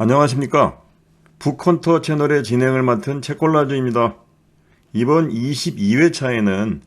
안녕하십니까. 북헌터 채널의 진행을 맡은 책골라주입니다. 이번 22회차에는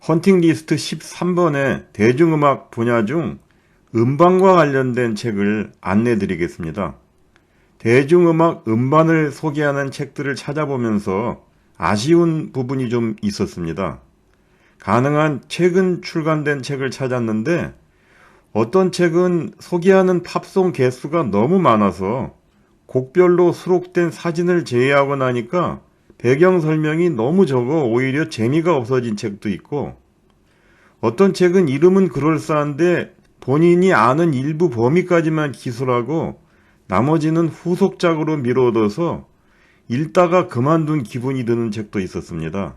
헌팅 리스트 13번의 대중음악 분야 중 음반과 관련된 책을 안내 드리겠습니다. 대중음악 음반을 소개하는 책들을 찾아보면서 아쉬운 부분이 좀 있었습니다. 가능한 최근 출간된 책을 찾았는데 어떤 책은 소개하는 팝송 개수가 너무 많아서 곡별로 수록된 사진을 제외하고 나니까 배경 설명이 너무 적어 오히려 재미가 없어진 책도 있고, 어떤 책은 이름은 그럴싸한데 본인이 아는 일부 범위까지만 기술하고 나머지는 후속작으로 미뤄둬서 읽다가 그만둔 기분이 드는 책도 있었습니다.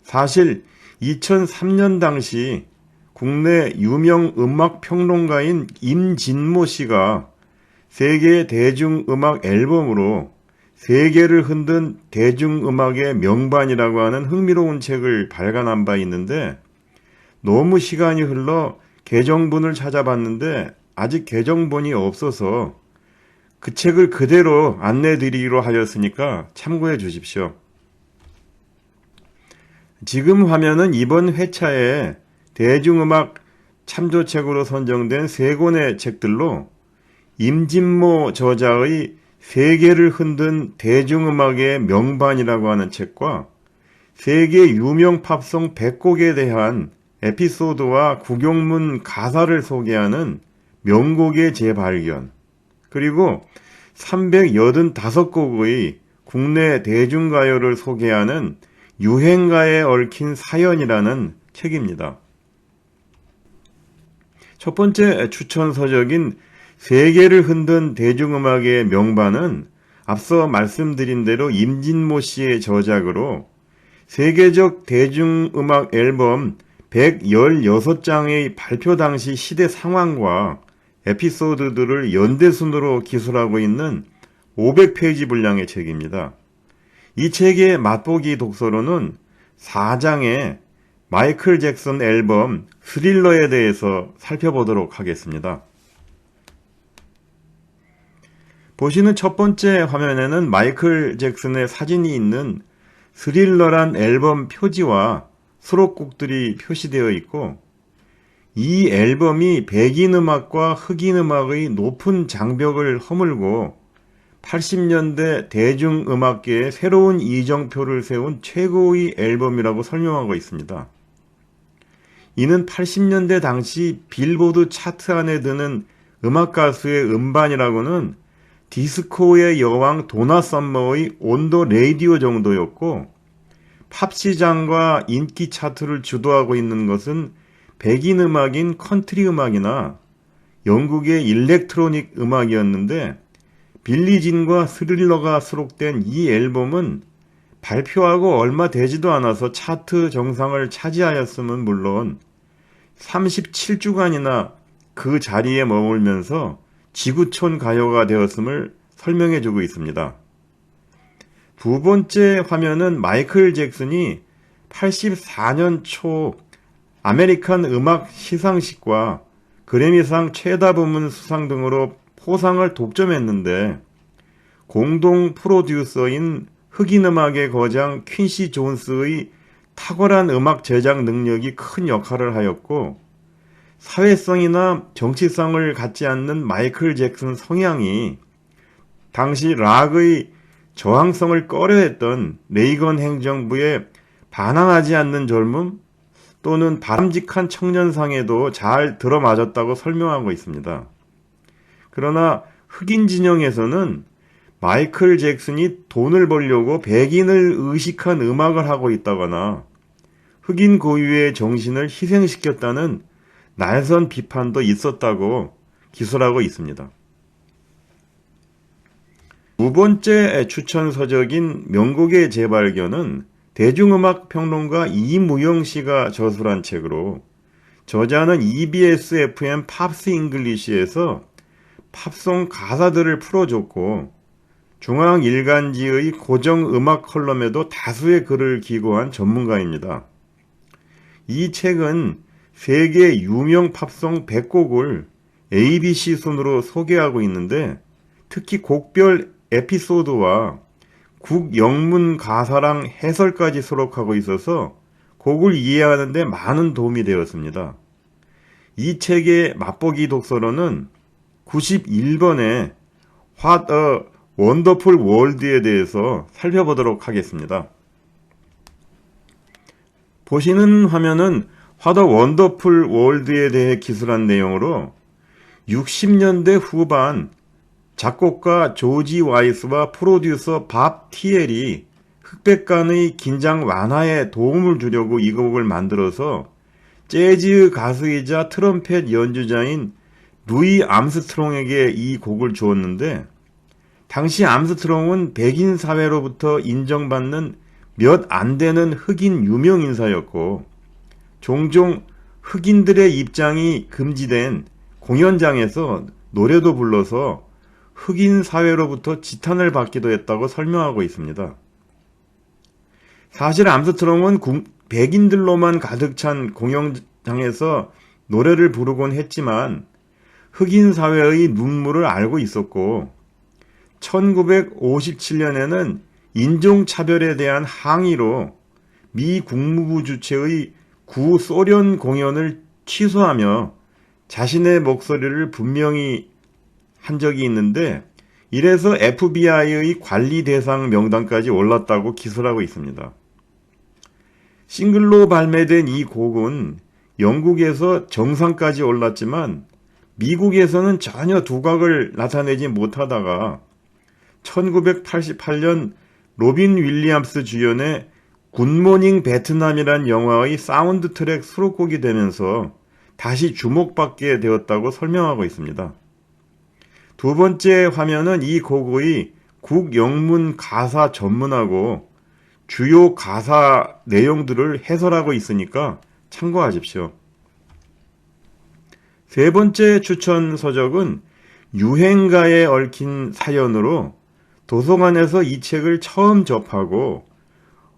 사실 2003년 당시 국내 유명 음악 평론가인 임진모 씨가 세계의 대중음악 앨범으로 세계를 흔든 대중음악의 명반이라고 하는 흥미로운 책을 발간한 바 있는데, 너무 시간이 흘러 개정본을 찾아봤는데 아직 개정본이 없어서 그 책을 그대로 안내드리기로 하였으니까 참고해 주십시오. 지금 화면은 이번 회차에 대중음악 참조책으로 선정된 3권의 책들로 임진모 저자의 세계를 흔든 대중음악의 명반이라고 하는 책과 세계 유명 팝송 100곡에 대한 에피소드와 구경문 가사를 소개하는 명곡의 재발견, 그리고 385곡의 국내 대중가요를 소개하는 유행가에 얽힌 사연이라는 책입니다. 첫 번째 추천 서적인 세계를 흔든 대중음악의 명반은 앞서 말씀드린 대로 임진모 씨의 저작으로 세계적 대중음악 앨범 116장의 발표 당시 시대 상황과 에피소드들을 연대순으로 기술하고 있는 500페이지 분량의 책입니다. 이 책의 맛보기 독서로는 4장의 마이클 잭슨 앨범 스릴러에 대해서 살펴보도록 하겠습니다. 보시는 첫 번째 화면에는 마이클 잭슨의 사진이 있는 스릴러란 앨범 표지와 수록곡들이 표시되어 있고, 이 앨범이 백인 음악과 흑인 음악의 높은 장벽을 허물고 80년대 대중음악계에 새로운 이정표를 세운 최고의 앨범이라고 설명하고 있습니다. 이는 80년대 당시 빌보드 차트 안에 드는 음악 가수의 음반이라고는 디스코의 여왕 도나 썸머의 온더 레이디오 정도였고, 팝 시장과 인기 차트를 주도하고 있는 것은 백인 음악인 컨트리 음악이나 영국의 일렉트로닉 음악이었는데, 빌리진과 스릴러가 수록된 이 앨범은 발표하고 얼마 되지도 않아서 차트 정상을 차지하였음은 물론 37주간이나 그 자리에 머물면서 지구촌 가요가 되었음을 설명해주고 있습니다. 두 번째 화면은 마이클 잭슨이 84년 초 아메리칸 음악 시상식과 그래미상 최다 부문 수상 등으로 포상을 독점했는데, 공동 프로듀서인 흑인 음악의 거장 퀸시 존스의 탁월한 음악 제작 능력이 큰 역할을 하였고, 사회성이나 정치성을 갖지 않는 마이클 잭슨 성향이 당시 락의 저항성을 꺼려했던 레이건 행정부에 반항하지 않는 젊음 또는 바람직한 청년상에도 잘 들어맞았다고 설명하고 있습니다. 그러나 흑인 진영에서는 마이클 잭슨이 돈을 벌려고 백인을 의식한 음악을 하고 있다거나 흑인 고유의 정신을 희생시켰다는 날선 비판도 있었다고 기술하고 있습니다. 두 번째 추천 서적인 명곡의 재발견은 대중음악 평론가 이무영 씨가 저술한 책으로, 저자는 EBS FM 팝스 잉글리시에서 팝송 가사들을 풀어줬고 중앙일간지의 고정 음악 컬럼에도 다수의 글을 기고한 전문가입니다. 이 책은 세계 유명 팝송 100곡을 ABC 순으로 소개하고 있는데 특히 곡별 에피소드와 곡 영문 가사랑 해설까지 수록하고 있어서 곡을 이해하는 데 많은 도움이 되었습니다. 이 책의 맛보기 독서로는 91번에 What a Wonderful World에 대해서 살펴보도록 하겠습니다. 보시는 화면은 What a Wonderful World에 대해 기술한 내용으로 60년대 후반 작곡가 조지 와이스와 프로듀서 밥 티엘이 흑백 간의 긴장 완화에 도움을 주려고 이 곡을 만들어서 재즈 가수이자 트럼펫 연주자인 루이 암스트롱에게 이 곡을 주었는데, 당시 암스트롱은 백인 사회로부터 인정받는 몇 안 되는 흑인 유명 인사였고, 종종 흑인들의 입장이 금지된 공연장에서 노래도 불러서 흑인 사회로부터 지탄을 받기도 했다고 설명하고 있습니다. 사실 암스트롱은 백인들로만 가득 찬 공연장에서 노래를 부르곤 했지만 흑인 사회의 눈물을 알고 있었고, 1957년에는 인종차별에 대한 항의로 미 국무부 주최의 구소련 공연을 취소하며 자신의 목소리를 분명히 한 적이 있는데, 이래서 FBI의 관리 대상 명단까지 올랐다고 기술하고 있습니다. 싱글로 발매된 이 곡은 영국에서 정상까지 올랐지만 미국에서는 전혀 두각을 나타내지 못하다가 1988년 로빈 윌리엄스 주연의 굿모닝 베트남이란 영화의 사운드 트랙 수록곡이 되면서 다시 주목받게 되었다고 설명하고 있습니다. 두 번째 화면은 이 곡의 국 영문 가사 전문하고 주요 가사 내용들을 해설하고 있으니까 참고하십시오. 세 번째 추천 서적은 유행가에 얽힌 사연으로 도서관에서 이 책을 처음 접하고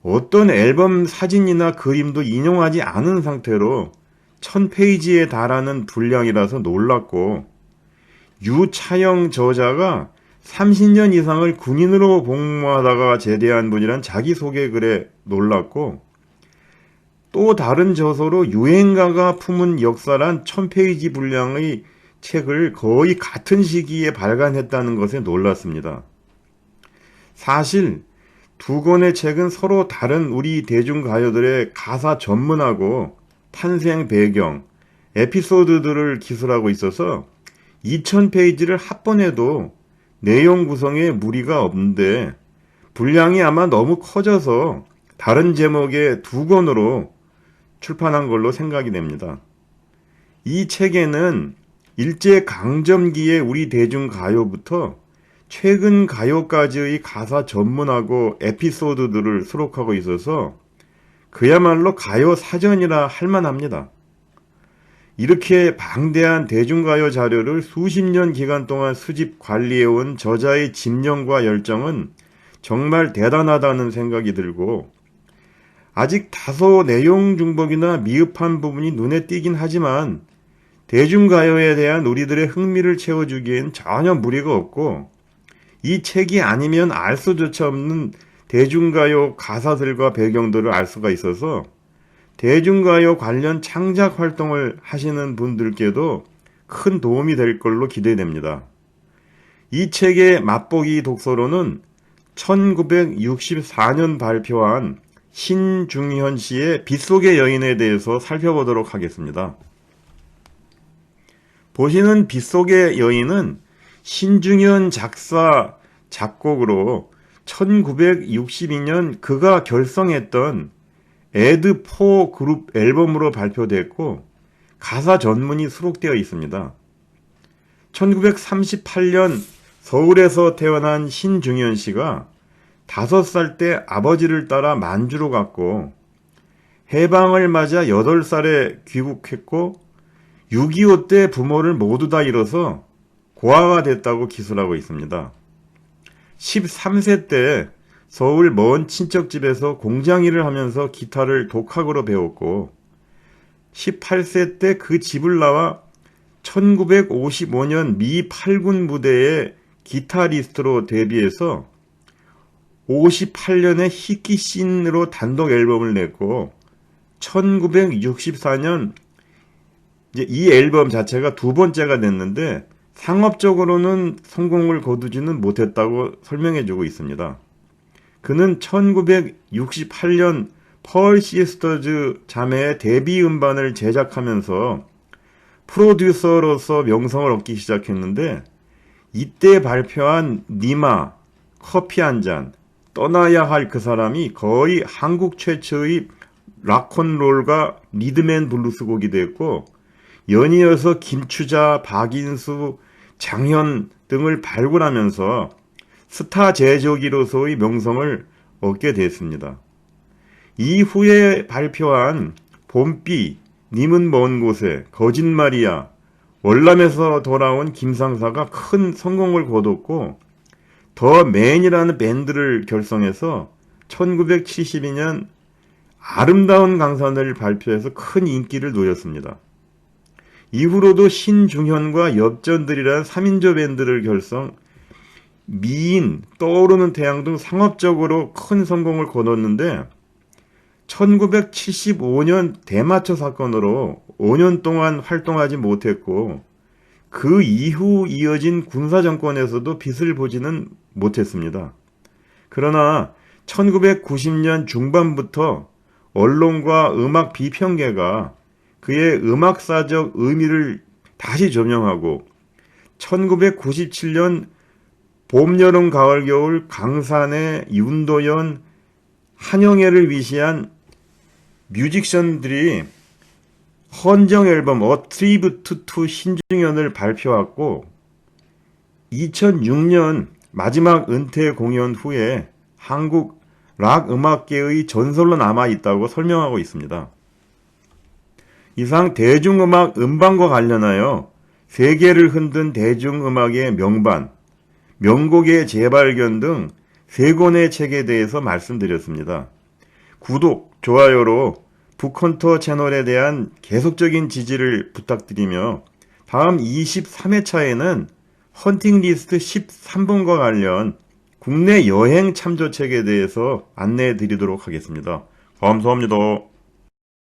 어떤 앨범 사진이나 그림도 인용하지 않은 상태로 1000페이지에 달하는 분량이라서 놀랐고, 유차영 저자가 30년 이상을 군인으로 복무하다가 제대한 분이란 자기소개 글에 놀랐고, 또 다른 저서로 유행가가 품은 역사란 1000페이지 분량의 책을 거의 같은 시기에 발간했다는 것에 놀랐습니다. 사실 두 권의 책은 서로 다른 우리 대중가요들의 가사 전문하고 탄생 배경, 에피소드들을 기술하고 있어서 2000페이지를 합본해도 내용 구성에 무리가 없는데, 분량이 아마 너무 커져서 다른 제목의 두 권으로 출판한 걸로 생각이 됩니다. 이 책에는 일제강점기의 우리 대중가요부터 최근 가요까지의 가사 전문하고 에피소드들을 수록하고 있어서 그야말로 가요 사전이라 할 만합니다. 이렇게 방대한 대중가요 자료를 수십 년 기간 동안 수집 관리해온 저자의 집념과 열정은 정말 대단하다는 생각이 들고, 아직 다소 내용 중복이나 미흡한 부분이 눈에 띄긴 하지만 대중가요에 대한 우리들의 흥미를 채워주기엔 전혀 무리가 없고, 이 책이 아니면 알 수조차 없는 대중가요 가사들과 배경들을 알 수가 있어서 대중가요 관련 창작 활동을 하시는 분들께도 큰 도움이 될 걸로 기대됩니다. 이 책의 맛보기 독서로는 1964년 발표한 신중현 씨의 빗속의 여인에 대해서 살펴보도록 하겠습니다. 보시는 빗속의 여인은 신중현 작사 작곡으로 1962년 그가 결성했던 에드4 그룹 앨범으로 발표됐고, 가사 전문이 수록되어 있습니다. 1938년 서울에서 태어난 신중현 씨가 5살 때 아버지를 따라 만주로 갔고, 해방을 맞아 8살에 귀국했고, 6.25 때 부모를 모두 다 잃어서 고아가 됐다고 기술하고 있습니다. 13세 때 서울 먼 친척집에서 공장 일을 하면서 기타를 독학으로 배웠고, 18세 때 그 집을 나와 1955년 미 8군 부대에 기타리스트로 데뷔해서 58년에 히키신으로 단독 앨범을 냈고 1964년 이제 이 앨범 자체가 두 번째가 됐는데 상업적으로는 성공을 거두지는 못했다고 설명해주고 있습니다. 그는 1968년 펄 시스터즈 자매의 데뷔 음반을 제작하면서 프로듀서로서 명성을 얻기 시작했는데 이때 발표한 니마, 커피 한 잔, 떠나야 할 그 사람이 거의 한국 최초의 락앤롤과 리드맨 블루스 곡이 됐고 연이어서 김추자, 박인수, 장현 등을 발굴하면서 스타 제조기로서의 명성을 얻게 됐습니다. 이후에 발표한 봄비, 님은 먼 곳에, 거짓말이야, 월남에서 돌아온 김상사가 큰 성공을 거뒀고 더 맨이라는 밴드를 결성해서 1972년 아름다운 강산을 발표해서 큰 인기를 누렸습니다. 이후로도 신중현과 엽전들이라는 3인조 밴드를 결성, 미인, 떠오르는 태양 등 상업적으로 큰 성공을 거뒀는데 1975년 대마초 사건으로 5년 동안 활동하지 못했고 그 이후 이어진 군사정권에서도 빛을 보지는 못했습니다. 그러나 1990년 중반부터 언론과 음악 비평계가 그의 음악사적 의미를 다시 조명하고 1997년 봄, 여름, 가을, 겨울 강산의 윤도현, 한영애를 위시한 뮤지션들이 헌정 앨범 A Tribute to 신중현을 발표했고 2006년 마지막 은퇴 공연 후에 한국 락 음악계의 전설로 남아있다고 설명하고 있습니다. 이상 대중음악 음반과 관련하여 세계를 흔든 대중음악의 명반, 명곡의 재발견 등 3권의 책에 대해서 말씀드렸습니다. 구독, 좋아요로 북헌터 채널에 대한 계속적인 지지를 부탁드리며 다음 23회차에는 헌팅 리스트 13번과 관련 국내 여행 참조책에 대해서 안내해 드리도록 하겠습니다. 감사합니다.